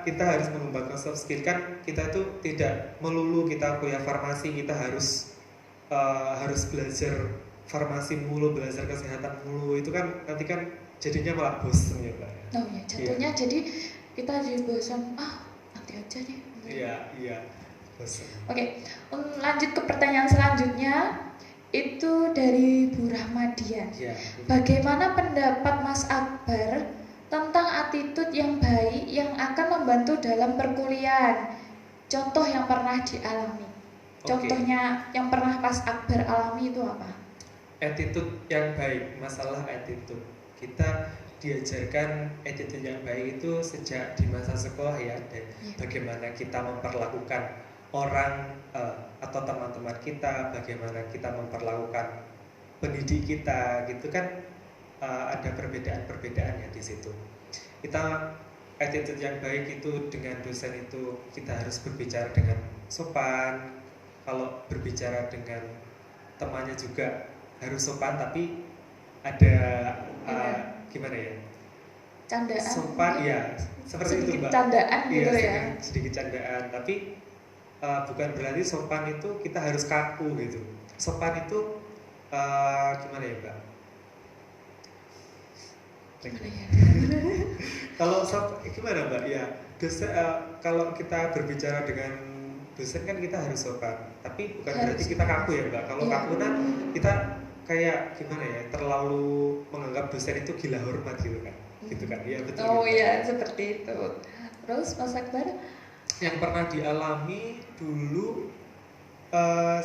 Kita harus mengembangkan soft skill kan. Kita itu tidak melulu kita kuliah farmasi, kita harus belajar farmasi mulu, belajar kesehatan mulu. Itu kan nanti kan jadinya malah bosan ya, Mbak. Oh iya, jatuhnya jadi kita jadi bosan, nanti aja deh. Iya. bosan. Oke, lanjut ke pertanyaan selanjutnya. Itu dari Bu Rahmadian. Ya. Bagaimana pendapat Mas Akbar tentang attitude yang baik yang akan membantu dalam perkuliahan? Contoh yang pernah dialami. Contohnya yang pernah Mas Akbar alami itu apa? Attitude yang baik, masalah attitude. Kita diajarkan attitude yang baik itu sejak di masa sekolah ya, dan bagaimana kita memperlakukan orang atau teman-teman kita, bagaimana kita memperlakukan pendidik kita, gitu kan. Ada perbedaan-perbedaan ya di situ. Kita attitude yang baik itu dengan dosen itu kita harus berbicara dengan sopan. Kalau berbicara dengan temannya juga harus sopan, tapi ada gimana ya? Candaan. Sopan ya, seperti itu Mbak. Candaan gitu ya. Sedikit candaan, tapi bukan berarti sopan itu kita harus kaku gitu. Sopan itu gimana ya Mbak? Kalau gimana Mbak? Ya, dosen, kalau kita berbicara dengan dosen kan kita harus sopan, tapi bukan berarti kita kaku ya Mbak. Kalau kaku kan kita kayak gimana ya? Terlalu menganggap dosen itu gila hormat gitu kan? Gitu kan? Ya betul. Oh iya, seperti itu. Terus Mas Akbar? Yang pernah dialami dulu,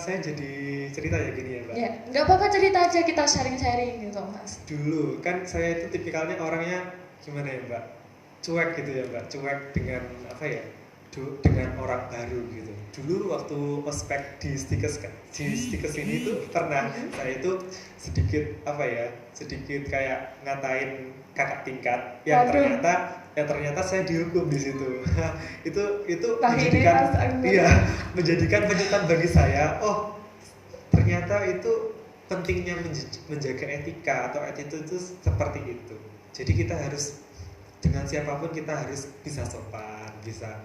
saya jadi cerita ya gini ya Mbak. Ya, nggak apa-apa, cerita aja, kita sharing-sharing gitu Mas. Dulu kan saya itu tipikalnya orangnya gimana ya Mbak, cuek gitu ya Mbak, cuek dengan apa ya, dengan orang baru gitu. Dulu waktu ospek di Stikes ini tuh pernah saya itu sedikit apa ya, sedikit kayak ngatain kakak tingkat yang ternyata saya dihukum di situ. itu menjadikan penyetan bagi saya. Oh, ternyata itu pentingnya menjaga etika atau attitude itu seperti itu. Jadi kita harus dengan siapapun kita harus bisa sopan, bisa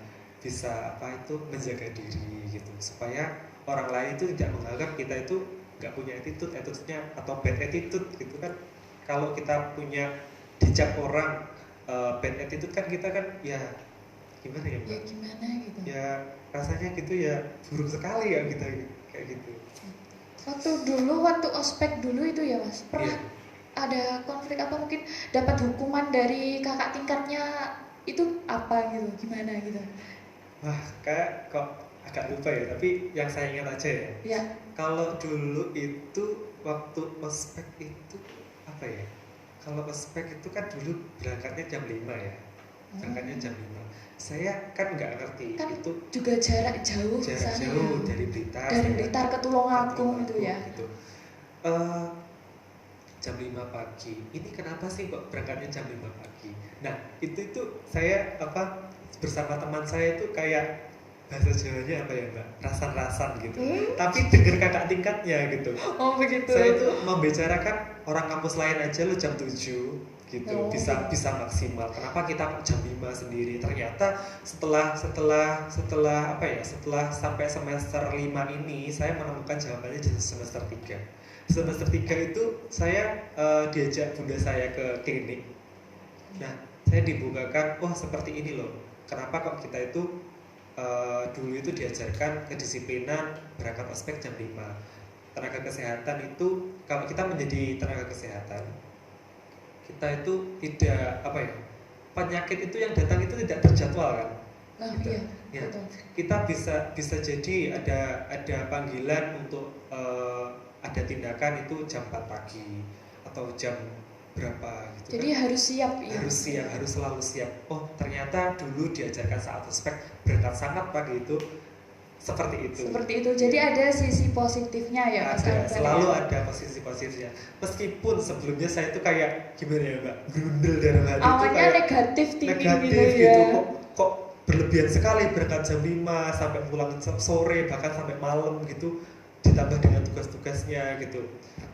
menjaga diri gitu, supaya orang lain itu tidak menganggap kita itu nggak punya attitude-nya atau bad attitude gitu kan. Kalau kita punya dicap orang bad attitude kan kita kan ya gimana ya Mbak? Ya gimana gitu. Ya rasanya gitu ya buruk sekali ya kita kayak gitu. Waktu ospek dulu itu ya Mas, pernah ada konflik atau mungkin dapat hukuman dari kakak tingkatnya itu apa gitu, gimana gitu? Wah, kayak kok agak lupa ya, tapi yang saya ingat aja ya. Ya. Kalau dulu itu waktu ospek itu apa ya? Kalau ospek itu kan dulu berangkatnya jam 5 ya. Berangkatnya jam 5. Saya kan nggak ngerti kan itu juga jarak jauh dari Blitar. Dari Blitar ke Tulungagung itu ya. Gitu. Jam 5 pagi. Ini kenapa sih kok berangkatnya jam 5 pagi? Nah, itu saya bersama teman saya itu kayak bahasa Jawanya apa ya Mbak? Rasan-rasan gitu. Tapi dengar kakak tingkatnya gitu. Oh begitu. Saya itu membicarakan orang kampus lain aja lo jam 7 gitu. Bisa maksimal. Kenapa kita jam 5 sendiri? Ternyata setelah sampai semester 5 ini saya menemukan jawabannya di semester 3. Semester 3 itu saya diajak bunda saya ke klinik. Nah, saya dibukakan, wah seperti ini loh. Kenapa kok kita itu dulu itu diajarkan kedisiplinan berangkat ospek jam 5. Tenaga kesehatan itu, kalau kita menjadi tenaga kesehatan, kita itu tidak penyakit itu yang datang itu tidak terjadwal kan. Iya. Ya, kita bisa jadi ada panggilan untuk ada tindakan itu jam 4 pagi atau jam berapa gitu. Jadi kan harus siap ya. Harus selalu siap. Oh, ternyata dulu diajarkan saat ospek berangkat sangat pagi itu seperti itu. Jadi ada sisi positifnya ya Mas. Selalu ada posisi positifnya. Meskipun sebelumnya saya itu kayak gimana ya Mbak, grundel dalam hati. Awalnya negatif gitu ya. Kok berlebihan sekali berangkat jam 5 sampai pulang sore bahkan sampai malam gitu, ditambah dengan tugas-tugasnya gitu.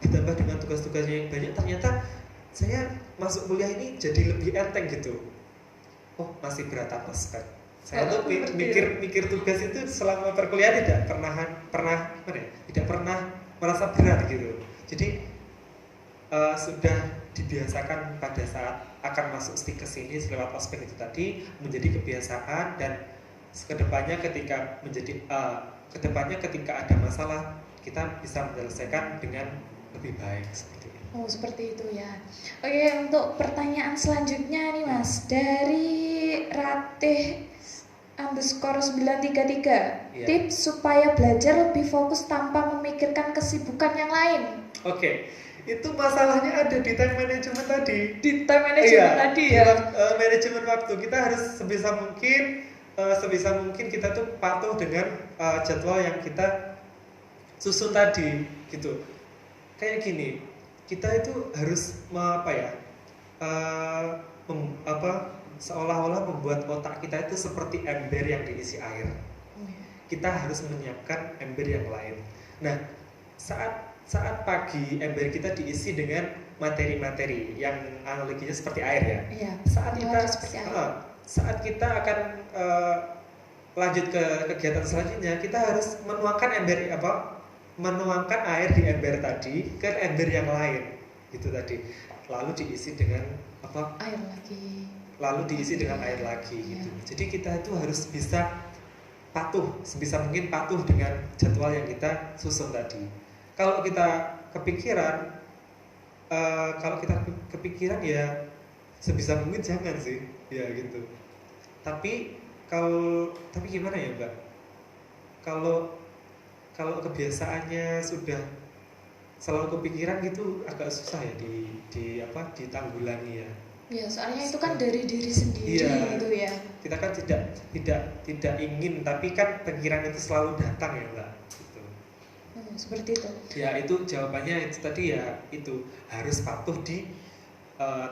Ditambah dengan tugas-tugasnya yang banyak, ternyata saya masuk kuliah ini jadi lebih enteng gitu. Oh, masih berat ospek. Saya tuh mikir tugas itu selama perkuliahan tidak pernah merasa berat gitu. Jadi sudah dibiasakan pada saat akan masuk Stikes ini lewat ospek itu tadi menjadi kebiasaan, dan kedepannya ketika ada masalah kita bisa menyelesaikan dengan lebih baik seperti itu. Oh, seperti itu ya. Oke, untuk pertanyaan selanjutnya nih Mas, dari Ratih underscore 933, Iya. tips supaya belajar lebih fokus tanpa memikirkan kesibukan yang lain. Oke, itu masalahnya ada di time management tadi. Di time management tadi ya. Manajemen waktu kita harus sebisa mungkin kita tuh patuh dengan jadwal yang kita susun tadi gitu. Kayak gini, kita itu harus seolah-olah membuat otak kita itu seperti ember yang diisi air. Kita harus menyiapkan ember yang lain. Nah, saat pagi ember kita diisi dengan materi-materi yang analoginya seperti air ya. Iya. Saat kita akan lanjut ke kegiatan selanjutnya, kita harus menuangkan air di ember tadi ke ember yang lain gitu tadi. Lalu diisi dengan air lagi. Lalu diisi dengan air lagi gitu. Jadi kita itu harus bisa sebisa mungkin patuh dengan jadwal yang kita susun tadi. Kalau kita kepikiran ya sebisa mungkin jangan sih, ya gitu. Tapi gimana ya Mbak? Kalau kebiasaannya sudah selalu kepikiran gitu agak susah ya ditanggulangi ya. Ya, soalnya itu kan dari diri sendiri gitu ya. Kita kan tidak ingin, tapi kan pikiran itu selalu datang ya Mbak. Gitu. Seperti itu. Ya itu jawabannya itu tadi ya, itu harus patuh di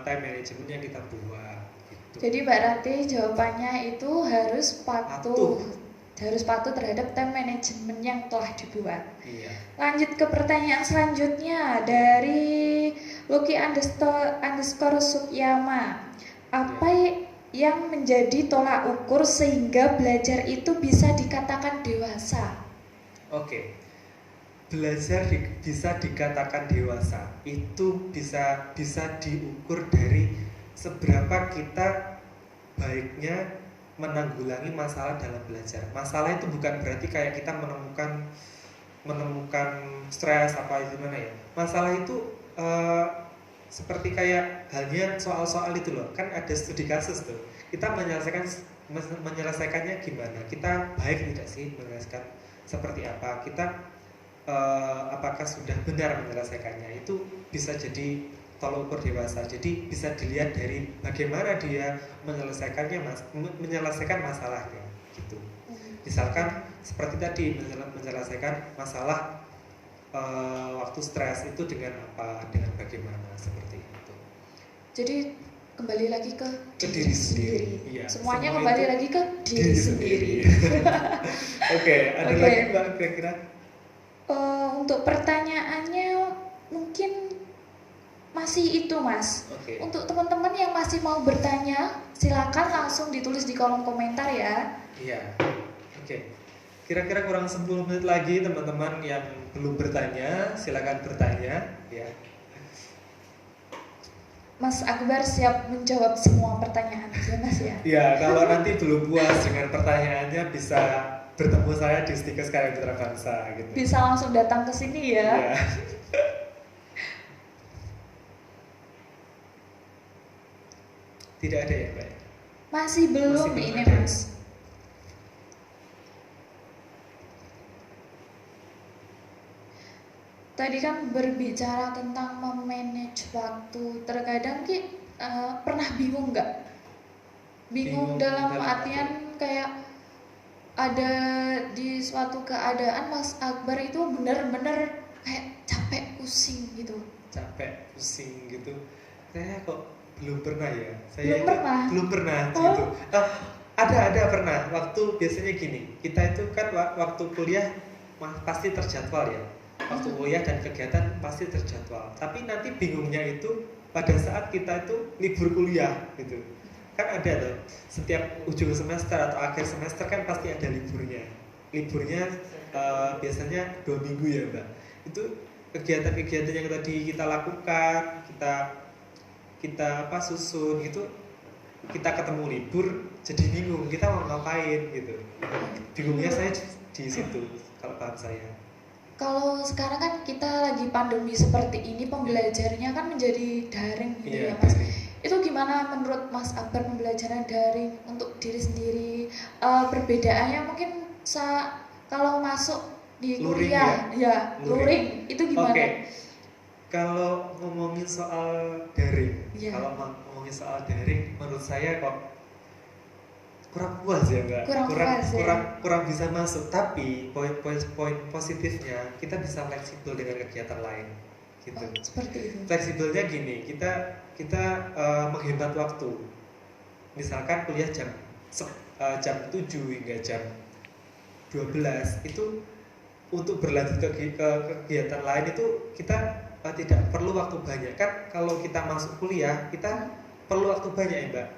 time management yang kita buat. Gitu. Jadi Mbak Rati jawabannya itu harus patuh terhadap time management yang telah dibuat. Iya. Lanjut ke pertanyaan selanjutnya dari Lucky underscore Sukyama. Apa yang menjadi tolak ukur sehingga belajar itu bisa dikatakan dewasa? Oke. Belajar bisa dikatakan dewasa itu bisa diukur dari seberapa kita baiknya menanggulangi masalah dalam belajar. Masalah itu bukan berarti kayak kita menemukan stres apa gimana ya. Masalah itu seperti kayak halnya soal-soal itu loh. Kan ada studi kasus tuh. Kita menyelesaikannya gimana? Kita baik tidak sih menyelesaikan seperti apa? Kita apakah sudah benar menyelesaikannya? Itu bisa jadi tolak ukur dewasa. Jadi bisa dilihat dari bagaimana dia menyelesaikan masalahnya gitu. Misalkan seperti tadi menyelesaikan masalah waktu stres itu dengan bagaimana seperti itu. Jadi kembali lagi ke diri sendiri. Iya, semuanya kembali lagi ke diri sendiri. Oke, ada lagi Mbak kira-kira? Untuk pertanyaannya mungkin masih itu Mas. Untuk teman-teman yang masih mau bertanya, silakan langsung ditulis di kolom komentar ya. Iya. Oke. Kira-kira kurang 10 menit lagi teman-teman yang belum bertanya, silakan bertanya ya. Mas Akbar siap menjawab semua pertanyaan ya Mas ya. Iya, kalau nanti belum puas dengan pertanyaannya bisa bertemu saya di Stikers Karya Putra Bangsa gitu. Bisa langsung datang ke sini ya. Iya. Tidak ada ya Mbak? Masih belum ini ada. Mas. Tadi kan berbicara tentang memanage waktu. Terkadang pernah bingung nggak? Bingung dalam artian kayak ada di suatu keadaan Mas Akbar itu benar-benar kayak capek pusing gitu. Capek pusing gitu. Saya kok belum pernah ya. Belum pernah gitu. Ada pernah. Waktu biasanya gini. Kita itu kan waktu kuliah pasti terjadwal ya. Waktu kuliah dan kegiatan pasti terjadwal. Tapi nanti bingungnya itu pada saat kita itu libur kuliah gitu. Kan ada loh. Setiap ujung semester atau akhir semester kan pasti ada liburnya. Liburnya biasanya 2 minggu ya Mbak. Itu kegiatan-kegiatan yang tadi kita lakukan, kita susun itu kita ketemu libur jadi bingung kita mau ngapain gitu. Bingungnya saya di situ kalau paham saya. Kalau sekarang kan kita lagi pandemi seperti ini, pembelajarannya kan menjadi daring gitu ya Mas. Itu gimana menurut Mas Akbar pembelajaran daring untuk diri sendiri? Perbedaannya mungkin kalau masuk di Luring kuliah, ya luring itu gimana? Oke. Kalau ngomongin soal daring, Ya. kalau ngomongin soal daring, menurut saya kok kurang puas ya Mbak. Kurang bisa masuk. Tapi poin positifnya kita bisa fleksibel dengan kegiatan lain. Gitu. Oh, seperti itu. Fleksibelnya gini, kita menghemat waktu. Misalkan kuliah jam 7 hingga jam 12 itu untuk berlanjut ke kegiatan lain itu kita tidak perlu waktu banyak. Kan kalau kita masuk kuliah kita perlu waktu banyak ya Mbak.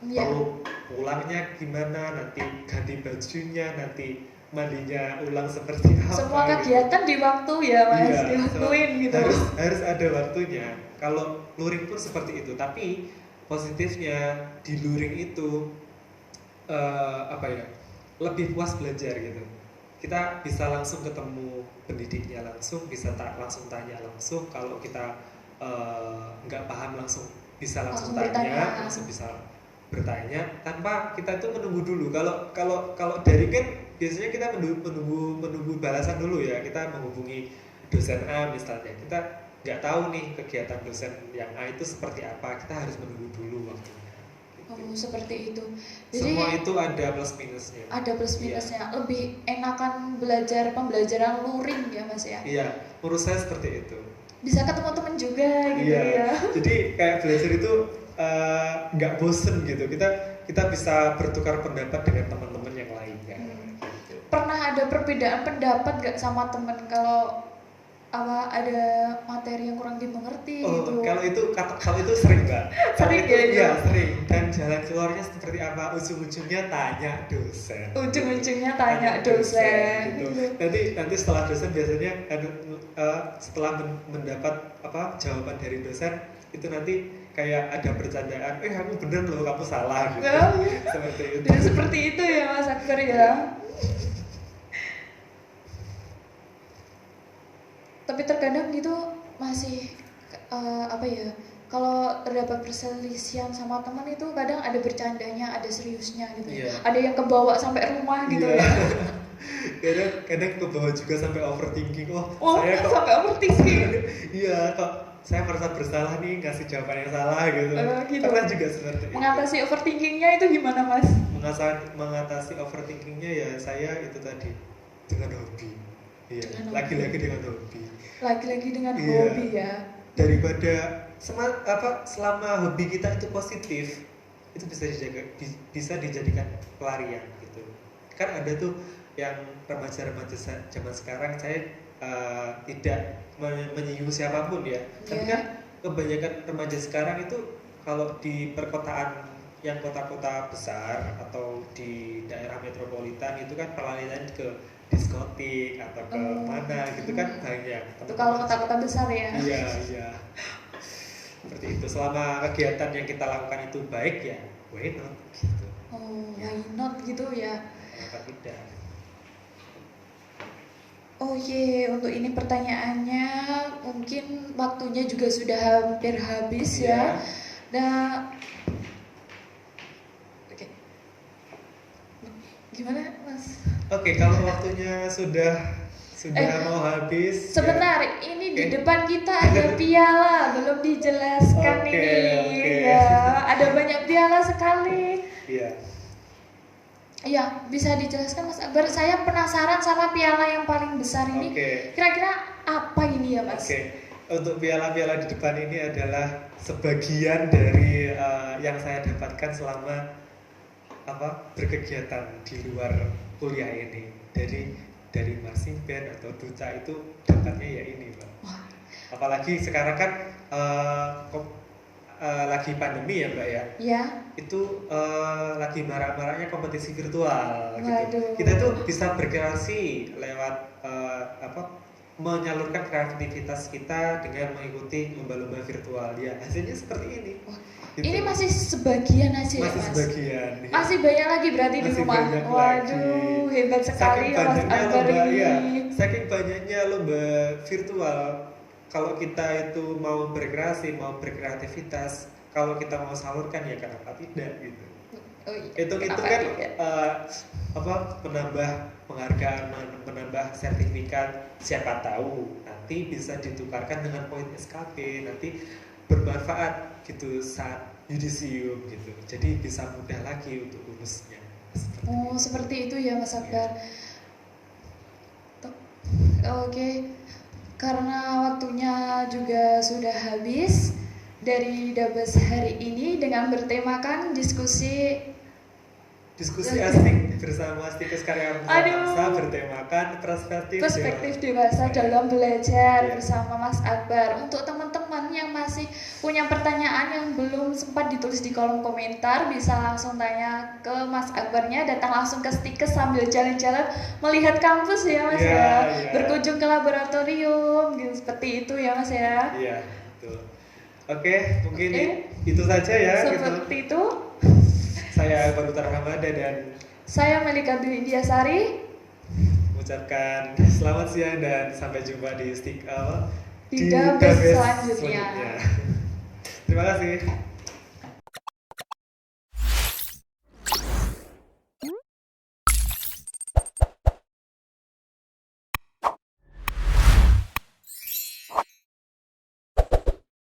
Ya. Perlu pulangnya gimana, nanti ganti bajunya, nanti mandinya ulang seperti apa. Semua kegiatan gitu. Di waktu ya Mas, iya, dilakuin gitu. Harus ada waktunya. Kalau luring pun seperti itu. Tapi positifnya di luring itu lebih puas belajar gitu. Kita bisa langsung ketemu pendidiknya langsung, bisa langsung tanya langsung. Kalau kita nggak paham langsung bisa langsung tanya, langsung bisa bertanya tanpa kita itu menunggu dulu. Kalau dari kan biasanya kita menunggu balasan dulu ya. Kita menghubungi dosen A misalnya, kita nggak tahu nih kegiatan dosen yang A itu seperti apa, kita harus menunggu dulu waktunya. Oh, seperti itu. Jadi semua itu ada plus minusnya. Ada plus minusnya. Iya. Lebih enakan pembelajaran luring ya Mas ya. Iya, menurut saya seperti itu. Bisa ketemu teman juga gitu ya. Jadi kayak belajar itu nggak bosen gitu. Kita bisa bertukar pendapat dengan teman-teman yang lain kan. Gitu. Pernah ada perbedaan pendapat nggak sama teman kalau ada materi yang kurang dimengerti gitu? Kalau itu sering Mbak. Sering ya? Iya sering. Dan jalan keluarnya seperti apa? Ujung-ujungnya tanya dosen. Ujung-ujungnya tanya dosen. Gitu. Nanti setelah dosen biasanya setelah mendapat jawaban dari dosen itu nanti kayak ada bercandaan, kamu bener loh, kamu salah gitu. Seperti itu. Dan seperti itu ya Mas Akbar ya. Tapi terkadang gitu masih kalau terdapat perselisihan sama teman itu kadang ada bercandanya, ada seriusnya gitu. Ada yang kebawa sampai rumah gitu ya. Kadang kebawa juga sampai overthinking. Saya kok sampai overthinking. Iya, kok saya merasa bersalah nih ngasih jawaban yang salah gitu. Gitu. Pernah juga seperti itu. Mengatasi overthinkingnya itu gimana Mas? Mengatasi overthinkingnya ya saya itu tadi dengan hobi. Iya, lagi-lagi dengan hobi. Lagi-lagi dengan hobi ya. Daripada selama hobi kita itu positif, itu bisa dijadikan pelarian gitu. Kan ada tuh yang remaja-remaja zaman sekarang, saya tidak menyinggung siapapun ya. Tapi kan kebanyakan remaja sekarang itu kalau di perkotaan yang kota-kota besar atau di daerah metropolitan itu kan pelarian ke diskotik atau ke mana gitu kan banyak. Itu kalau kota-kota besar ya. Iya. Seperti itu. Selama kegiatan yang kita lakukan itu baik ya, why not gitu. Why not gitu ya. Kenapa tidak? Untuk ini pertanyaannya mungkin waktunya juga sudah hampir habis ya. Nah, gimana Mas? Kalau waktunya sudah mau habis. Sebentar, ini di depan kita ada piala belum dijelaskan ini. Ya, ada banyak piala sekali. Iya. Iya, bisa dijelaskan Mas Akbar. Saya penasaran sama piala yang paling besar ini. Kira-kira apa ini ya Mas? Untuk piala-piala di depan ini adalah sebagian dari yang saya dapatkan selama berkegiatan di luar kuliah ini. Dari marching band atau duta itu dapatnya ya ini Mbak. Apalagi sekarang kan lagi pandemi ya Mbak ya. Iya. Itu lagi marak-maraknya kompetisi virtual gitu. Kita tuh bisa berkreasi lewat menyalurkan kreativitas kita dengan mengikuti lomba-lomba virtual. Ya, hasilnya seperti ini. Gitu. Ini masih sebagian aja ya, masih Mas? sebagian. Ya. Masih banyak lagi berarti di Masih rumah. banyak Waduh, lagi. hebat sekali Saking Mas banyaknya Akbar lomba, ini. ya, saking banyaknya lomba virtual. Kalau kita itu mau berkreasi, mau berkreativitas, kalau kita mau salurkan ya kenapa tidak gitu. Oh, iya. Itu Kenapa kan tidak? menambah penghargaan, menambah sertifikat, siapa tahu nanti bisa ditukarkan dengan poin SKP, nanti bermanfaat gitu saat yudisium gitu, jadi bisa mudah lagi untuk urusnya. Oh, seperti itu ya Mas Akbar. Oke, karena waktunya juga sudah habis dari Dabes hari ini dengan bertemakan diskusi asik bersama Stikus Karya Bangsa bertemakan perspektif dewasa dalam belajar Ya. bersama Mas Akbar. Untuk teman-teman yang masih punya pertanyaan yang belum sempat ditulis di kolom komentar, bisa langsung tanya ke Mas Akbarnya, datang langsung ke Stikes sambil jalan-jalan melihat kampus ya Mas ya. Berkunjung ke laboratorium gitu, seperti itu ya Mas ya. Iya, betul. Oke, mungkin itu saja ya. Seperti itu. Saya Akbar Utara Hamada dan saya Melika Dwi Indiasari mengucapkan selamat siang dan sampai jumpa di Dabes selanjutnya. Terima kasih.